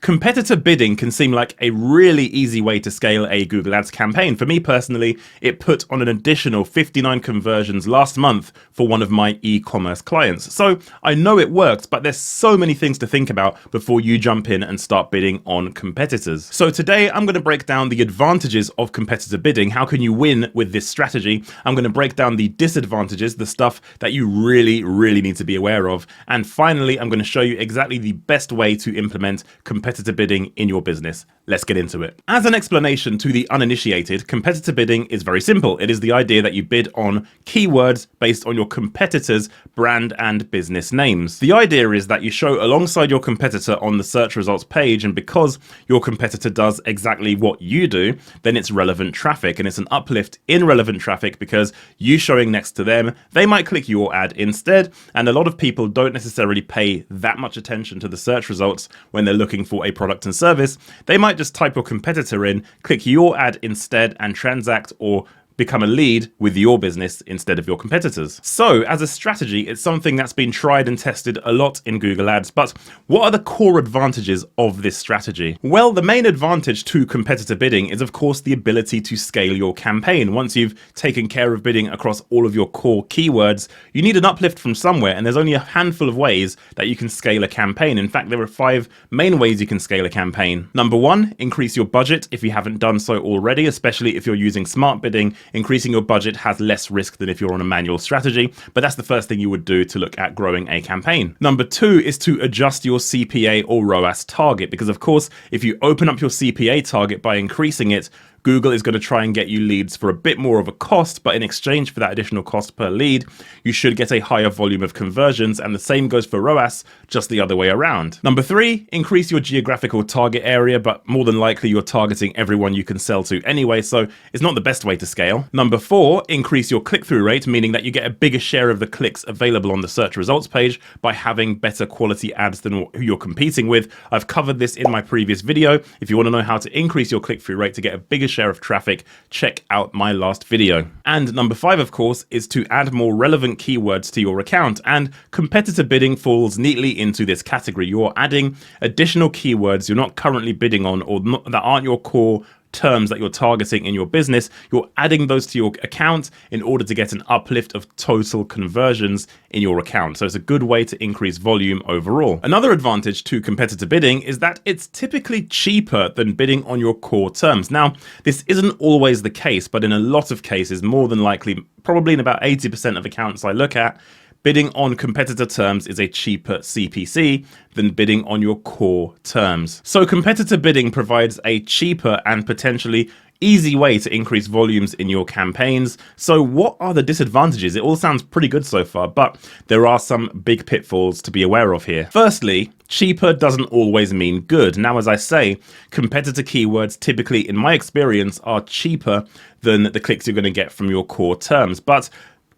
Competitor bidding can seem like a really easy way to scale a Google Ads campaign. For me personally, it put on an additional 59 conversions last month for one of my e-commerce clients. So I know it works, but there's so many things to think about before you jump in and start bidding on competitors. So today I'm going to break down the advantages of competitor bidding. How can you win with this strategy? I'm going to break down the disadvantages, the stuff that you really need to be aware of. And finally, I'm going to show you exactly the best way to implement competitor bidding in your business. Let's get into it. As an explanation to the uninitiated, competitor bidding is very simple. It is the idea that you bid on keywords based on your competitor's brand and business names. The idea is that you show alongside your competitor on the search results page, and because your competitor does exactly what you do, then it's relevant traffic, and it's an uplift in relevant traffic because you showing next to them, they might click your ad instead, and a lot of people don't necessarily pay that much attention to the search results when they're looking for a product and service. They might just type your competitor in, click your ad instead, and transact or become a lead with your business instead of your competitors. So as a strategy, it's something that's been tried and tested a lot in Google Ads, but what are the core advantages of this strategy? Well, the main advantage to competitor bidding is of course the ability to scale your campaign. Once you've taken care of bidding across all of your core keywords, you need an uplift from somewhere, and there's only a handful of ways that you can scale a campaign. In fact, there are 5 main ways you can scale a campaign. Number 1, increase your budget if you haven't done so already, especially if you're using smart bidding. Increasing your budget has less risk than if you're on a manual strategy, but that's the first thing you would do to look at growing a campaign. Number 2 is to adjust your CPA or ROAS target, because of course, if you open up your CPA target by increasing it, Google is going to try and get you leads for a bit more of a cost, but in exchange for that additional cost per lead, you should get a higher volume of conversions, and the same goes for ROAS, just the other way around. Number 3, increase your geographical target area, but more than likely you're targeting everyone you can sell to anyway, so it's not the best way to scale. Number 4, increase your click-through rate, meaning that you get a bigger share of the clicks available on the search results page by having better quality ads than who you're competing with. I've covered this in my previous video. If you want to know how to increase your click-through rate to get a bigger share of traffic, check out my last video. And number 5, of course, is to add more relevant keywords to your account, and competitor bidding falls neatly into this category. You're adding additional keywords you're not currently bidding on, or that aren't your core terms that you're targeting in your business. You're adding those to your account in order to get an uplift of total conversions in your account. So it's a good way to increase volume overall. Another advantage to competitor bidding is that it's typically cheaper than bidding on your core terms. Now, this isn't always the case, but in a lot of cases, more than likely, probably in about 80% of accounts I look at, bidding on competitor terms is a cheaper CPC than bidding on your core terms. So competitor bidding provides a cheaper and potentially easy way to increase volumes in your campaigns. So what are the disadvantages? It all sounds pretty good so far, but there are some big pitfalls to be aware of here. Firstly, cheaper doesn't always mean good. Now, as I say, competitor keywords typically, in my experience, are cheaper than the clicks you're going to get from your core terms. But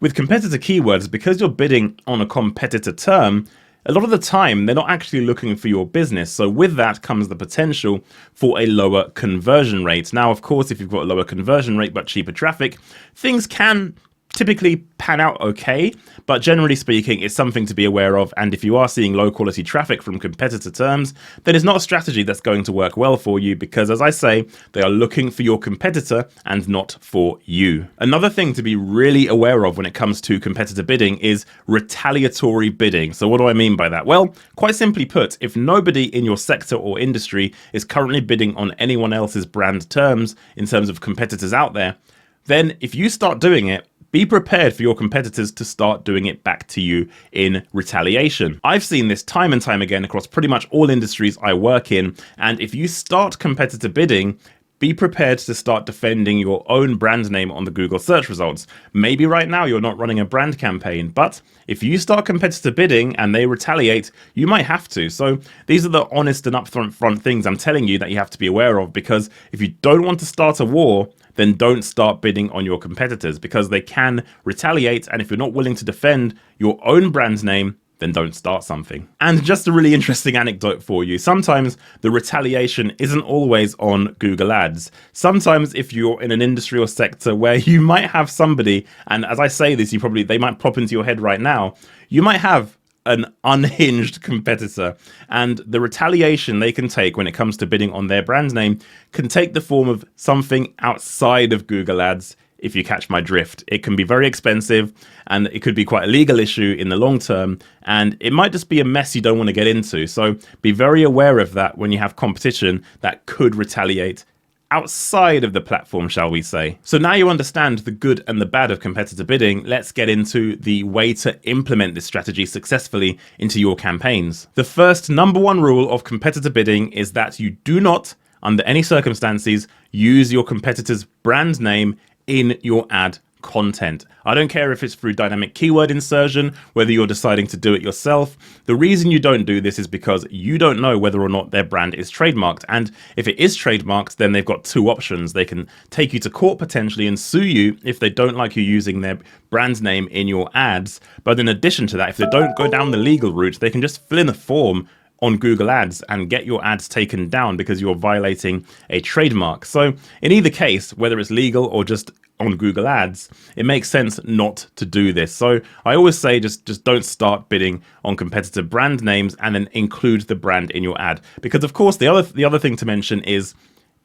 with competitor keywords, because you're bidding on a competitor term, a lot of the time they're not actually looking for your business. So with that comes the potential for a lower conversion rate. Now, of course, if you've got a lower conversion rate but cheaper traffic, things can typically pan out okay, but generally speaking, it's something to be aware of. And if you are seeing low quality traffic from competitor terms, then it's not a strategy that's going to work well for you, because as I say, they are looking for your competitor and not for you. Another thing to be really aware of when it comes to competitor bidding is retaliatory bidding. So what do I mean by that? Well, quite simply put, if nobody in your sector or industry is currently bidding on anyone else's brand terms in terms of competitors out there, then if you start doing it, be prepared for your competitors to start doing it back to you in retaliation. I've seen this time and time again across pretty much all industries I work in, and if you start competitor bidding, be prepared to start defending your own brand name on the Google search results. Maybe right now you're not running a brand campaign, but if you start competitor bidding and they retaliate, you might have to. So these are the honest and upfront things I'm telling you that you have to be aware of, because if you don't want to start a war, then don't start bidding on your competitors, because they can retaliate. And if you're not willing to defend your own brand name, then don't start something. And just a really interesting anecdote for you. Sometimes the retaliation isn't always on Google Ads. Sometimes if you're in an industry or sector where you might have somebody, and as I say this, they might pop into your head right now, you might have an unhinged competitor, and the retaliation they can take when it comes to bidding on their brand name can take the form of something outside of Google Ads. If you catch my drift, it can be very expensive and it could be quite a legal issue in the long term, and it might just be a mess you don't want to get into. So be very aware of that when you have competition that could retaliate outside of the platform, shall we say. So now you understand the good and the bad of competitor bidding, let's get into the way to implement this strategy successfully into your campaigns. The first number one rule of competitor bidding is that you do not, under any circumstances, use your competitor's brand name in your ad content. I don't care if it's through dynamic keyword insertion, whether you're deciding to do it yourself. The reason you don't do this is because you don't know whether or not their brand is trademarked. And if it is trademarked, then they've got two options. They can take you to court potentially and sue you if they don't like you using their brand name in your ads. But in addition to that, if they don't go down the legal route, they can just fill in a form on Google Ads and get your ads taken down because you're violating a trademark. So in either case, whether it's legal or just on Google Ads, it makes sense not to do this. So I always say just don't start bidding on competitor brand names and then include the brand in your ad. Because of course the other thing to mention is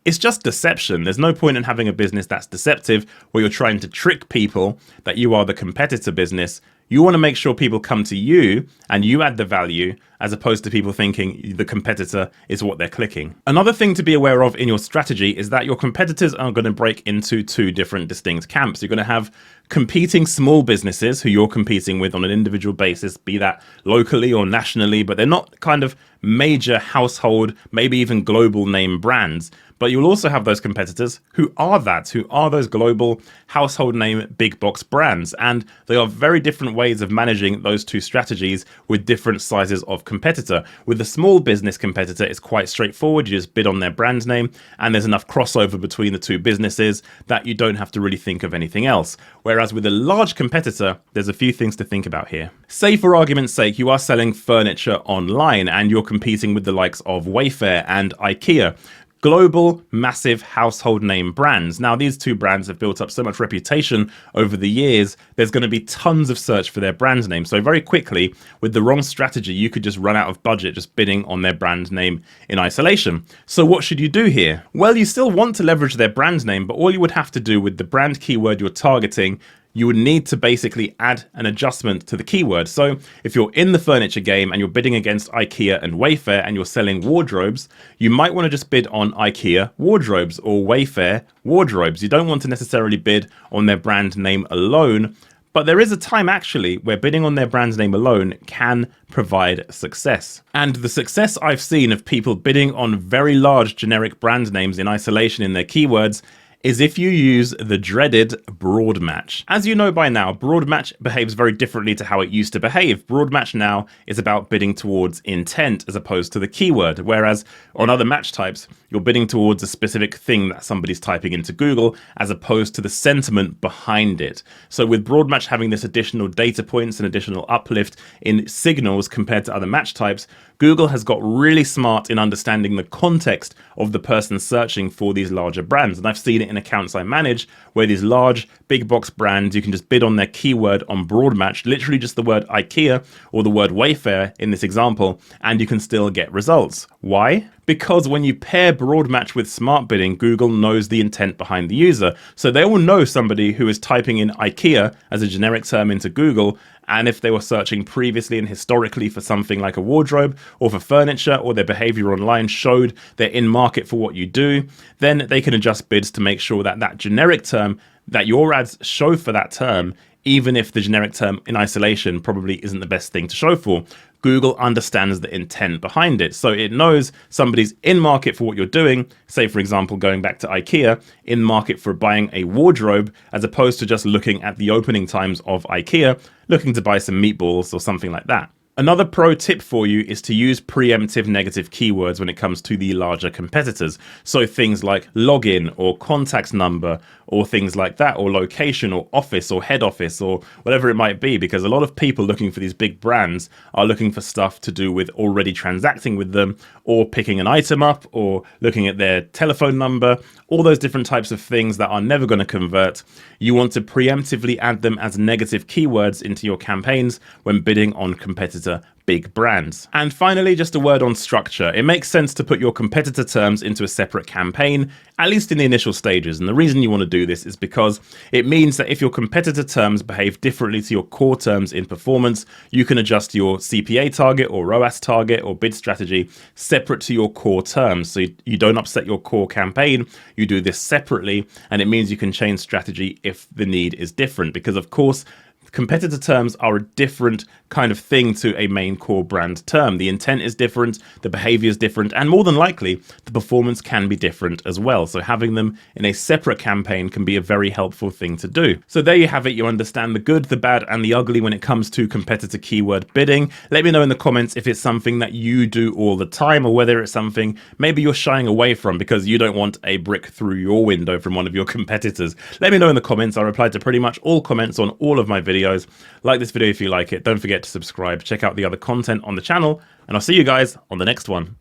it's just deception. There's no point in having a business that's deceptive where you're trying to trick people that you are the competitor business. You want to make sure people come to you and you add the value as opposed to people thinking the competitor is what they're clicking. Another thing to be aware of in your strategy is that your competitors are going to break into two different distinct camps. You're going to have competing small businesses who you're competing with on an individual basis, be that locally or nationally, but they're not kind of major household, maybe even global name brands. But you'll also have those competitors who are those global household name big box brands. And they are very different ways of managing those two strategies with different sizes of competitor. With the small business competitor, it's quite straightforward. You just bid on their brand name and there's enough crossover between the two businesses that you don't have to really think of anything else. Whereas with a large competitor, there's a few things to think about here. Say for argument's sake, you are selling furniture online and you're competing with the likes of Wayfair and IKEA. Global, massive household name brands. Now, these two brands have built up so much reputation over the years, there's going to be tons of search for their brand name. So very quickly, with the wrong strategy, you could just run out of budget just bidding on their brand name in isolation. So what should you do here? Well, you still want to leverage their brand name, but all you would have to do with the brand keyword you're targeting, you would need to basically add an adjustment to the keyword. So if you're in the furniture game and you're bidding against IKEA and Wayfair and you're selling wardrobes, you might want to just bid on IKEA wardrobes or Wayfair wardrobes. You don't want to necessarily bid on their brand name alone, but there is a time actually where bidding on their brand name alone can provide success. And the success I've seen of people bidding on very large generic brand names in isolation in their keywords is if you use the dreaded broad match. As you know by now, broad match behaves very differently to how it used to behave. Broad match now is about bidding towards intent as opposed to the keyword, whereas on other match types, you're bidding towards a specific thing that somebody's typing into Google as opposed to the sentiment behind it. So with broad match having this additional data points and additional uplift in signals compared to other match types, Google has got really smart in understanding the context of the person searching for these larger brands. And I've seen it in accounts I manage where these large big box brands, you can just bid on their keyword on broad match, literally just the word IKEA or the word Wayfair in this example, and you can still get results. Why? Because when you pair broad match with smart bidding, Google knows the intent behind the user. So they will know somebody who is typing in IKEA as a generic term into Google, and if they were searching previously and historically for something like a wardrobe or for furniture, or their behavior online showed they're in market for what you do, then they can adjust bids to make sure that that generic term that your ads show for that term, even if the generic term in isolation probably isn't the best thing to show for, Google understands the intent behind it. So it knows somebody's in market for what you're doing, say for example, going back to IKEA, in market for buying a wardrobe, as opposed to just looking at the opening times of IKEA, looking to buy some meatballs or something like that. Another pro tip for you is to use preemptive negative keywords when it comes to the larger competitors. So things like login or contact number or things like that, or location or office or head office or whatever it might be, because a lot of people looking for these big brands are looking for stuff to do with already transacting with them or picking an item up or looking at their telephone number, all those different types of things that are never going to convert. You want to preemptively add them as negative keywords into your campaigns when bidding on competitor competitor big brands. And finally, just a word on structure. It makes sense to put your competitor terms into a separate campaign, at least in the initial stages. And the reason you want to do this is because it means that if your competitor terms behave differently to your core terms in performance, you can adjust your CPA target or ROAS target or bid strategy separate to your core terms. So you don't upset your core campaign. You do this separately, and it means you can change strategy if the need is different. Because of course, competitor terms are a different kind of thing to a main core brand term. The intent is different, the behavior is different, and more than likely, the performance can be different as well. So having them in a separate campaign can be a very helpful thing to do. So there you have it. You understand the good, the bad, and the ugly when it comes to competitor keyword bidding. Let me know in the comments if it's something that you do all the time, or whether it's something maybe you're shying away from because you don't want a brick through your window from one of your competitors. Let me know in the comments. I reply to pretty much all comments on all of my videos. Like this video if you like it. Don't forget to subscribe. Check out the other content on the channel, and I'll see you guys on the next one.